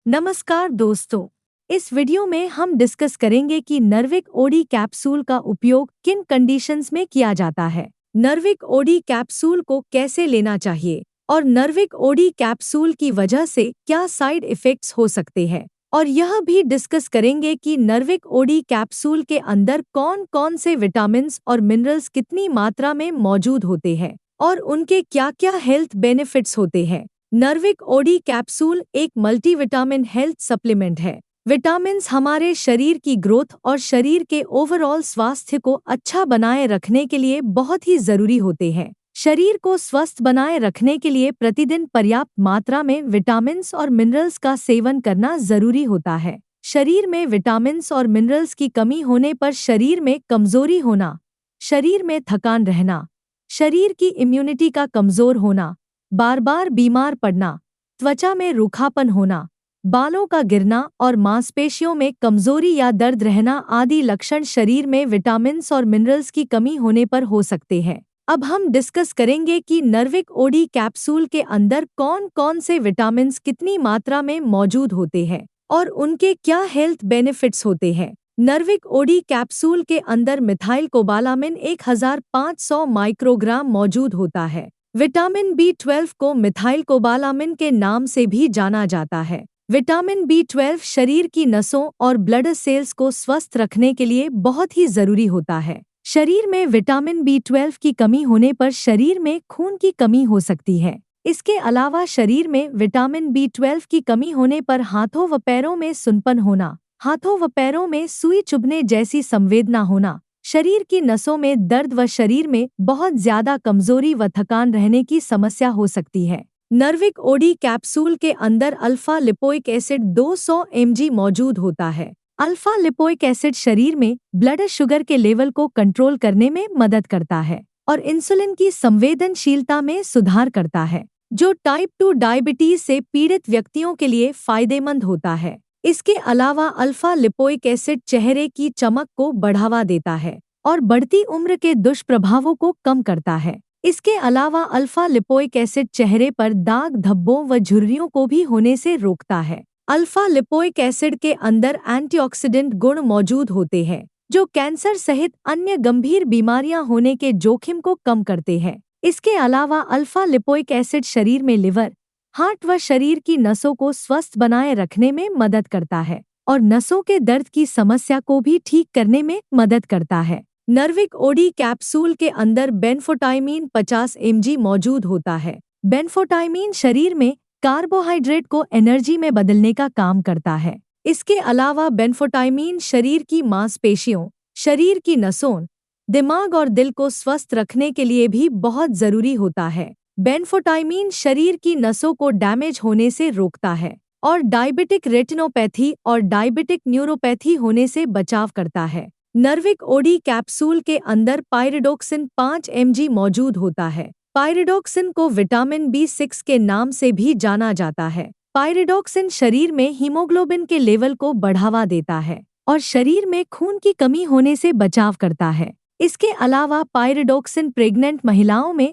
नमस्कार दोस्तों, इस वीडियो में हम डिस्कस करेंगे कि नर्विक ओडी कैप्सूल का उपयोग किन कंडीशंस में किया जाता है, नर्विक ओडी कैप्सूल को कैसे लेना चाहिए और नर्विक ओडी कैप्सूल की वजह से क्या साइड इफ़ेक्ट्स हो सकते हैं। और यह भी डिस्कस करेंगे कि नर्विक ओडी कैप्सूल के अंदर कौन कौन से विटामिन्स और मिनरल्स कितनी मात्रा में मौजूद होते हैं और उनके क्या क्या हेल्थ बेनिफिट्स होते हैं। नर्विक ओडी कैप्सूल एक मल्टीविटामिन हेल्थ सप्लीमेंट है। विटामिन्स हमारे शरीर की ग्रोथ और शरीर के ओवरऑल स्वास्थ्य को अच्छा बनाए रखने के लिए बहुत ही जरूरी होते हैं। शरीर को स्वस्थ बनाए रखने के लिए प्रतिदिन पर्याप्त मात्रा में विटामिन्स और मिनरल्स का सेवन करना जरूरी होता है। शरीर में विटामिन्स और मिनरल्स की कमी होने पर शरीर में कमजोरी होना, शरीर में थकान रहना, शरीर की इम्यूनिटी का कमजोर होना, बार बार बीमार पड़ना, त्वचा में रूखापन होना, बालों का गिरना और मांसपेशियों में कमजोरी या दर्द रहना आदि लक्षण शरीर में विटामिन्स और मिनरल्स की कमी होने पर हो सकते हैं। अब हम डिस्कस करेंगे कि नर्विक ओडी कैप्सूल के अंदर कौन कौन से विटामिन्स कितनी मात्रा में मौजूद होते हैं और उनके क्या हेल्थ बेनिफिट्स होते हैं। नर्विक ओडी कैप्सूल के अंदर मिथाइल कोबालामिन 1500 माइक्रोग्राम मौजूद होता है। विटामिन B12 को मिथाइल कोबालामिन के नाम से भी जाना जाता है। विटामिन B12 शरीर की नसों और ब्लड सेल्स को स्वस्थ रखने के लिए बहुत ही जरूरी होता है। शरीर में विटामिन B12 की कमी होने पर शरीर में खून की कमी हो सकती है। इसके अलावा शरीर में विटामिन B12 की कमी होने पर हाथों व पैरों में सुनपन होना, हाथों व पैरों में सुई चुभने जैसी संवेदना होना, शरीर की नसों में दर्द व शरीर में बहुत ज्यादा कमजोरी व थकान रहने की समस्या हो सकती है। नर्विक ओडी कैप्सूल के अंदर अल्फा लिपोइक एसिड 200 mg मौजूद होता है। अल्फा लिपोइक एसिड शरीर में ब्लड शुगर के लेवल को कंट्रोल करने में मदद करता है और इंसुलिन की संवेदनशीलता में सुधार करता है, जो टाइप 2 डायबिटीज से पीड़ित व्यक्तियों के लिए फायदेमंद होता है। इसके अलावा अल्फा लिपोइक एसिड चेहरे की चमक को बढ़ावा देता है और बढ़ती उम्र के दुष्प्रभावों को कम करता है। इसके अलावा अल्फा लिपोइक एसिड चेहरे पर दाग धब्बों व झुर्रियों को भी होने से रोकता है। अल्फा लिपोइक एसिड के अंदर एंटीऑक्सीडेंट गुण मौजूद होते हैं, जो कैंसर सहित अन्य गंभीर बीमारियां होने के जोखिम को कम करते हैं। इसके अलावा अल्फा लिपोइक एसिड शरीर में लिवर, हार्ट व शरीर की नसों को स्वस्थ बनाए रखने में मदद करता है और नसों के दर्द की समस्या को भी ठीक करने में मदद करता है। नर्विक ओडी कैप्सूल के अंदर बेनफोटाइमिन 50 mg मौजूद होता है। बेनफोटाइमिन शरीर में कार्बोहाइड्रेट को एनर्जी में बदलने का काम करता है। इसके अलावा बेनफोटाइमिन शरीर की मांसपेशियों, शरीर की नसों, दिमाग और दिल को स्वस्थ रखने के लिए भी बहुत जरूरी होता है। बेनफोटाइमिन शरीर की नसों को डैमेज होने से रोकता है और डायबिटिक रेटिनोपैथी और डायबिटिक न्यूरोपैथी होने से बचाव करता है। नर्विक ओडी कैप्सूल के अंदर पाइरिडोक्सिन 5 mg मौजूद होता है। पाइरिडोक्सिन को विटामिन B6 के नाम से भी जाना जाता है। पाइरिडोक्सिन शरीर में हीमोग्लोबिन के लेवल को बढ़ावा देता है और शरीर में खून की कमी होने से बचाव करता है। इसके अलावा पाइरिडोक्सिन प्रेग्नेंट महिलाओं में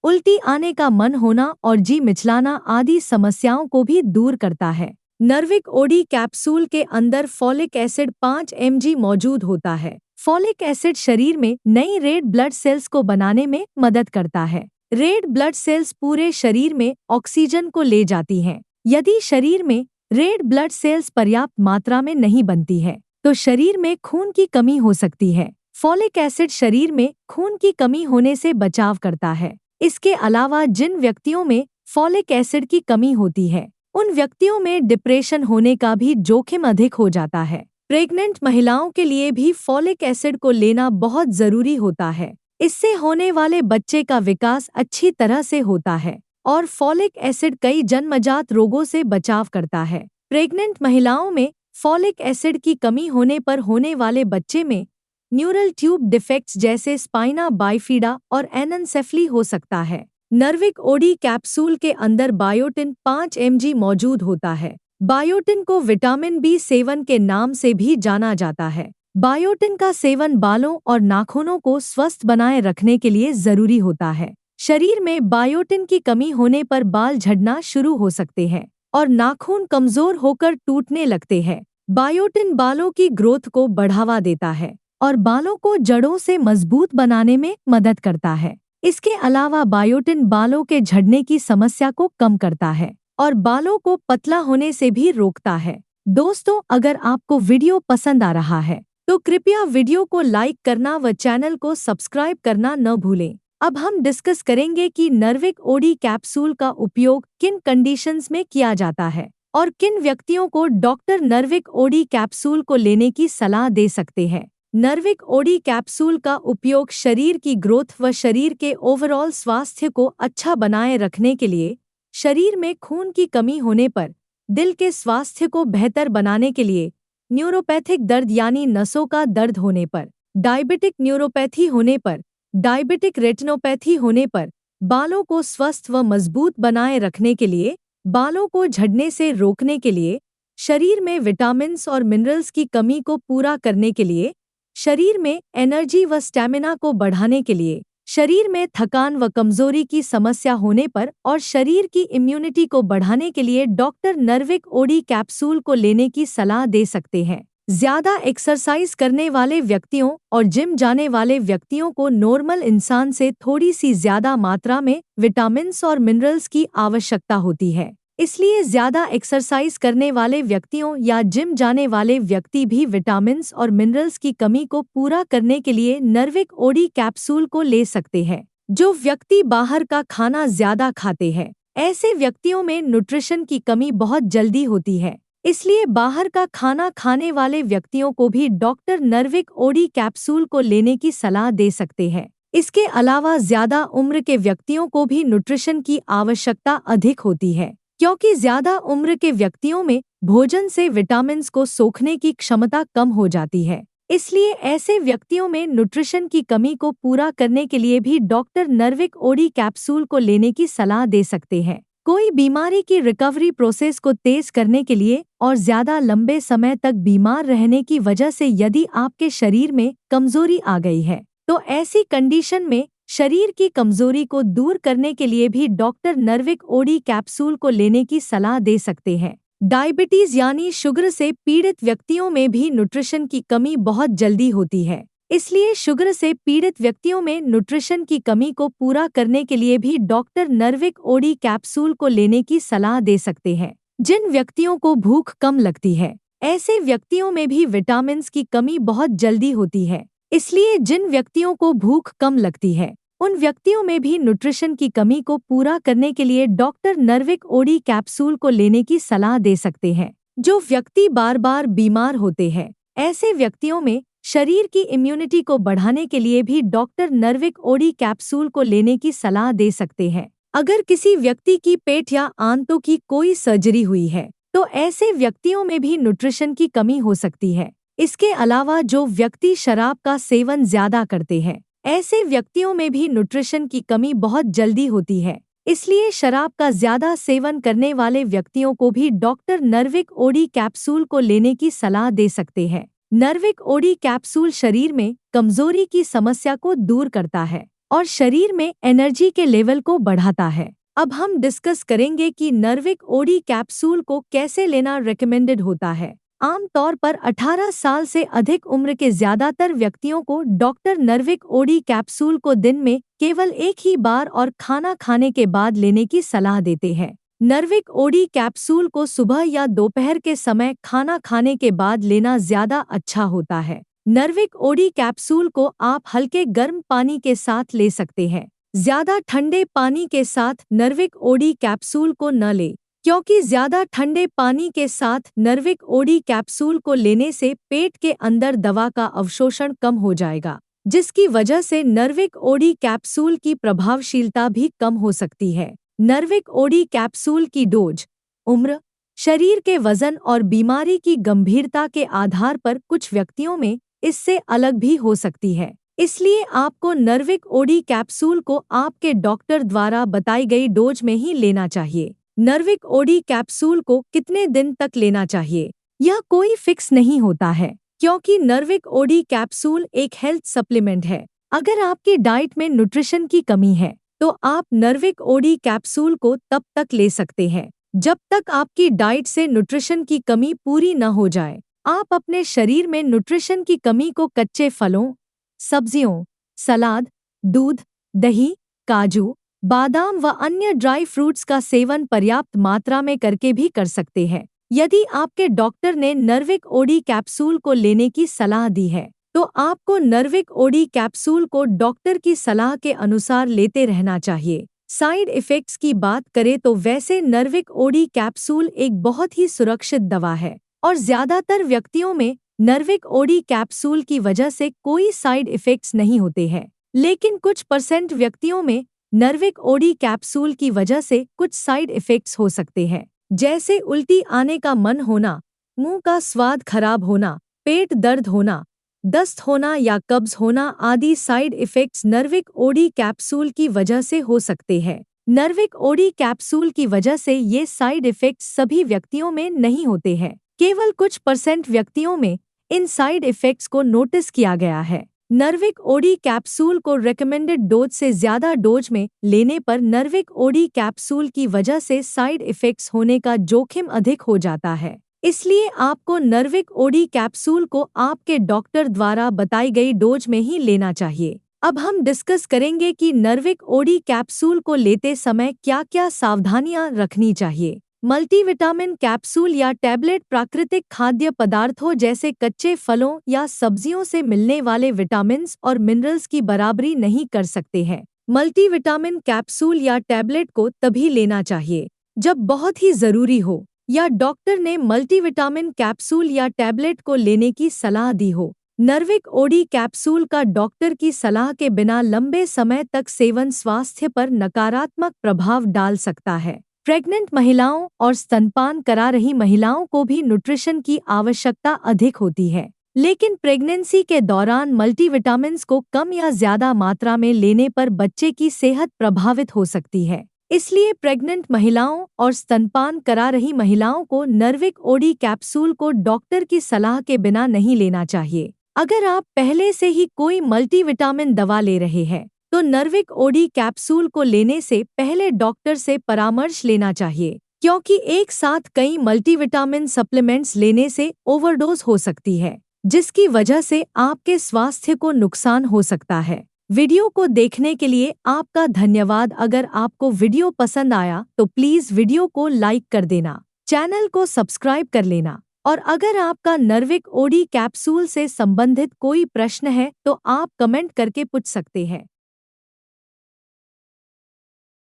उल्टी आने का मन होना और जी मिचलाना आदि समस्याओं को भी दूर करता है। नर्विक ओडी कैप्सूल के अंदर फॉलिक एसिड 5 mg मौजूद होता है। फॉलिक एसिड शरीर में नई रेड ब्लड सेल्स को बनाने में मदद करता है। रेड ब्लड सेल्स पूरे शरीर में ऑक्सीजन को ले जाती हैं। यदि शरीर में रेड ब्लड सेल्स पर्याप्त मात्रा में नहीं बनती है, तो शरीर में खून की कमी हो सकती है। फॉलिक एसिड शरीर में खून की कमी होने से बचाव करता है। इसके अलावा जिन व्यक्तियों में फॉलिक एसिड की कमी होती है, उन व्यक्तियों में डिप्रेशन होने का भी जोखिम अधिक हो जाता है। प्रेग्नेंट महिलाओं के लिए भी फॉलिक एसिड को लेना बहुत जरूरी होता है। इससे होने वाले बच्चे का विकास अच्छी तरह से होता है और फॉलिक एसिड कई जन्मजात रोगों से बचाव करता है। प्रेग्नेंट महिलाओं में फॉलिक एसिड की कमी होने पर होने वाले बच्चे में न्यूरल ट्यूब डिफेक्ट्स जैसे स्पाइना बाइफिडा और एनेन्सेफली हो सकता है। नर्विक ओडी कैप्सूल के अंदर बायोटिन 5 mg मौजूद होता है। बायोटिन को विटामिन B7 के नाम से भी जाना जाता है। बायोटिन का सेवन बालों और नाखूनों को स्वस्थ बनाए रखने के लिए जरूरी होता है। शरीर में बायोटिन की कमी होने पर बाल झड़ना शुरू हो सकते हैं। और नाखून कमजोर होकर टूटने लगते हैं। बायोटिन बालों की ग्रोथ को बढ़ावा देता है और बालों को जड़ों से मजबूत बनाने में मदद करता है। इसके अलावा बायोटिन बालों के झड़ने की समस्या को कम करता है और बालों को पतला होने से भी रोकता है। दोस्तों, अगर आपको वीडियो पसंद आ रहा है तो कृपया वीडियो को लाइक करना व चैनल को सब्सक्राइब करना न भूलें। अब हम डिस्कस करेंगे कि नर्विक ओडी कैप्सूल का उपयोग किन कंडीशंस में किया जाता है और किन व्यक्तियों को डॉक्टर नर्विक ओडी कैप्सूल को लेने की सलाह दे सकते हैं। नर्विक ओडी कैप्सूल का उपयोग शरीर की ग्रोथ व शरीर के ओवरऑल स्वास्थ्य को अच्छा बनाए रखने के लिए, शरीर में खून की कमी होने पर, दिल के स्वास्थ्य को बेहतर बनाने के लिए, न्यूरोपैथिक दर्द यानी नसों का दर्द होने पर, डायबिटिक न्यूरोपैथी होने पर, डायबिटिक रेटिनोपैथी होने पर, बालों को स्वस्थ व मजबूत बनाए रखने के लिए, बालों को झड़ने से रोकने के लिए, शरीर में विटामिन्स और मिनरल्स की कमी को पूरा करने के लिए, शरीर में एनर्जी व स्टैमिना को बढ़ाने के लिए, शरीर में थकान व कमजोरी की समस्या होने पर और शरीर की इम्यूनिटी को बढ़ाने के लिए डॉक्टर नर्विक ओडी कैप्सूल को लेने की सलाह दे सकते हैं। ज्यादा एक्सरसाइज करने वाले व्यक्तियों और जिम जाने वाले व्यक्तियों को नॉर्मल इंसान से थोड़ी सी ज्यादा मात्रा में विटामिन्स और मिनरल्स की आवश्यकता होती है। इसलिए ज्यादा एक्सरसाइज करने वाले व्यक्तियों या जिम जाने वाले व्यक्ति भी विटामिन्स और मिनरल्स की कमी को पूरा करने के लिए नर्विक ओडी कैप्सूल को ले सकते हैं। जो व्यक्ति बाहर का खाना ज्यादा खाते हैं, ऐसे व्यक्तियों में न्यूट्रिशन की कमी बहुत जल्दी होती है। इसलिए बाहर का खाना खाने वाले व्यक्तियों को भी डॉक्टर नर्विक ओडी कैप्सूल को लेने की सलाह दे सकते हैं। इसके अलावा ज्यादा उम्र के व्यक्तियों को भी न्यूट्रिशन की आवश्यकता अधिक होती है, क्योंकि ज्यादा उम्र के व्यक्तियों में भोजन से विटामिन्स को सोखने की क्षमता कम हो जाती है। इसलिए ऐसे व्यक्तियों में न्यूट्रिशन की कमी को पूरा करने के लिए भी डॉक्टर नर्विक ओडी कैप्सूल को लेने की सलाह दे सकते हैं। कोई बीमारी की रिकवरी प्रोसेस को तेज करने के लिए और ज्यादा लंबे समय तक बीमार रहने की वजह से यदि आपके शरीर में कमजोरी आ गई है, तो ऐसी कंडीशन में शरीर की कमजोरी को दूर करने के लिए भी डॉक्टर नर्विक ओडी कैप्सूल को लेने की सलाह दे सकते हैं। डायबिटीज यानी शुगर से पीड़ित व्यक्तियों में भी न्यूट्रिशन की कमी बहुत जल्दी होती है। इसलिए शुगर से पीड़ित व्यक्तियों में न्यूट्रिशन की कमी को पूरा करने के लिए भी डॉक्टर नर्विक ओडी कैप्सूल को लेने की सलाह दे सकते हैं। जिन व्यक्तियों को भूख कम लगती है, ऐसे व्यक्तियों में भी विटामिन्स की कमी बहुत जल्दी होती है। इसलिए जिन व्यक्तियों को भूख कम लगती है, उन व्यक्तियों में भी न्यूट्रिशन की कमी को पूरा करने के लिए डॉक्टर नर्विक ओडी कैप्सूल को लेने की सलाह दे सकते हैं। जो व्यक्ति बार बार बीमार होते हैं, ऐसे व्यक्तियों में शरीर की इम्यूनिटी को बढ़ाने के लिए भी डॉक्टर नर्विक ओडी कैप्सूल को लेने की सलाह दे सकते हैं। अगर किसी व्यक्ति की पेट या आंतों की कोई सर्जरी हुई है, तो ऐसे व्यक्तियों में भी न्यूट्रिशन की कमी हो सकती है। इसके अलावा जो व्यक्ति शराब का सेवन ज्यादा करते हैं, ऐसे व्यक्तियों में भी न्यूट्रिशन की कमी बहुत जल्दी होती है। इसलिए शराब का ज्यादा सेवन करने वाले व्यक्तियों को भी डॉक्टर नर्विक ओडी कैप्सूल को लेने की सलाह दे सकते हैं। नर्विक ओडी कैप्सूल शरीर में कमजोरी की समस्या को दूर करता है और शरीर में एनर्जी के लेवल को बढ़ाता है। अब हम डिस्कस करेंगे कि नर्विक ओडी कैप्सूल को कैसे लेना रेकमेंडेड होता है। आमतौर पर 18 साल से अधिक उम्र के ज्यादातर व्यक्तियों को डॉक्टर नर्विक ओडी कैप्सूल को दिन में केवल एक ही बार और खाना खाने के बाद लेने की सलाह देते हैं। नर्विक ओडी कैप्सूल को सुबह या दोपहर के समय खाना खाने के बाद लेना ज्यादा अच्छा होता है। नर्विक ओडी कैप्सूल को आप हल्के गर्म पानी के साथ ले सकते हैं। ज्यादा ठंडे पानी के साथ नर्विक ओडी कैप्सूल को न लें, क्योंकि ज्यादा ठंडे पानी के साथ नर्विक ओडी कैप्सूल को लेने से पेट के अंदर दवा का अवशोषण कम हो जाएगा, जिसकी वजह से नर्विक ओडी कैप्सूल की प्रभावशीलता भी कम हो सकती है। नर्विक ओडी कैप्सूल की डोज, उम्र, शरीर के वजन और बीमारी की गंभीरता के आधार पर कुछ व्यक्तियों में इससे अलग भी हो सकती है। इसलिए आपको नर्विक ओडी कैप्सूल को आपके डॉक्टर द्वारा बताई गई डोज में ही लेना चाहिए। नर्विक ओडी कैप्सूल को कितने दिन तक लेना चाहिए, यह कोई फिक्स नहीं होता है, क्योंकि नर्विक ओडी कैप्सूल एक हेल्थ सप्लीमेंट है। अगर आपकी डाइट में न्यूट्रिशन की कमी है, तो आप नर्विक ओडी कैप्सूल को तब तक ले सकते हैं जब तक आपकी डाइट से न्यूट्रिशन की कमी पूरी न हो जाए। आप अपने शरीर में न्यूट्रिशन की कमी को कच्चे फलों, सब्जियों, सलाद, दूध, दही, काजू, बादाम व अन्य ड्राई फ्रूट्स का सेवन पर्याप्त मात्रा में करके भी कर सकते हैं। यदि आपके डॉक्टर ने नर्विक ओडी कैप्सूल को लेने की सलाह दी है, तो आपको नर्विक ओडी कैप्सूल को डॉक्टर की सलाह के अनुसार लेते रहना चाहिए। साइड इफ़ेक्ट्स की बात करें तो वैसे नर्विक ओडी कैप्सूल एक बहुत ही सुरक्षित दवा है और ज़्यादातर व्यक्तियों में नर्विक ओडी कैप्सूल की वजह से कोई साइड इफ़ेक्ट्स नहीं होते हैं। लेकिन कुछ % व्यक्तियों में नर्विक ओडी कैप्सूल की वजह से कुछ साइड इफ़ेक्ट्स हो सकते हैं, जैसे उल्टी आने का मन होना, मुंह का स्वाद खराब होना, पेट दर्द होना, दस्त होना या कब्ज होना आदि साइड इफ़ेक्ट्स नर्विक ओडी कैप्सूल की वजह से हो सकते हैं। नर्विक ओडी कैप्सूल की वजह से ये साइड इफ़ेक्ट्स सभी व्यक्तियों में नहीं होते हैं, केवल कुछ % व्यक्तियों में इन साइड इफ़ेक्ट्स को नोटिस किया गया है। नर्विक ओडी कैप्सूल को रेकमेंडेड डोज से ज़्यादा डोज में लेने पर नर्विक ओडी कैप्सूल की वजह से साइड इफ़ेक्ट्स होने का जोखिम अधिक हो जाता है। इसलिए आपको नर्विक ओडी कैप्सूल को आपके डॉक्टर द्वारा बताई गई डोज में ही लेना चाहिए। अब हम डिस्कस करेंगे कि नर्विक ओडी कैप्सूल को लेते समय क्या-क्या सावधानियां रखनी चाहिए। मल्टीविटामिन कैप्सूल या टैबलेट प्राकृतिक खाद्य पदार्थों जैसे कच्चे फलों या सब्जियों से मिलने वाले विटामिन्स और मिनरल्स की बराबरी नहीं कर सकते हैं। मल्टीविटामिन कैप्सूल या टैबलेट को तभी लेना चाहिए जब बहुत ही जरूरी हो या डॉक्टर ने मल्टीविटामिन कैप्सूल या टैबलेट को लेने की सलाह दी हो। नर्विक ओडी कैप्सूल का डॉक्टर की सलाह के बिना लंबे समय तक सेवन स्वास्थ्य पर नकारात्मक प्रभाव डाल सकता है। प्रेग्नेंट महिलाओं और स्तनपान करा रही महिलाओं को भी न्यूट्रिशन की आवश्यकता अधिक होती है, लेकिन प्रेगनेंसी के दौरान मल्टीविटामिन्स को कम या ज्यादा मात्रा में लेने पर बच्चे की सेहत प्रभावित हो सकती है। इसलिए प्रेग्नेंट महिलाओं और स्तनपान करा रही महिलाओं को नर्विक ओडी कैप्सूल को डॉक्टर की सलाह के बिना नहीं लेना चाहिए। अगर आप पहले से ही कोई मल्टीविटामिन दवा ले रहे हैं, तो नर्विक ओडी कैप्सूल को लेने से पहले डॉक्टर से परामर्श लेना चाहिए, क्योंकि एक साथ कई मल्टीविटामिन सप्लीमेंट्स लेने से ओवरडोज हो सकती है, जिसकी वजह से आपके स्वास्थ्य को नुकसान हो सकता है। वीडियो को देखने के लिए आपका धन्यवाद। अगर आपको वीडियो पसंद आया तो प्लीज़ वीडियो को लाइक कर देना, चैनल को सब्सक्राइब कर लेना और अगर आपका नर्विक ओडी कैप्सूल से संबंधित कोई प्रश्न है तो आप कमेंट करके पूछ सकते हैं।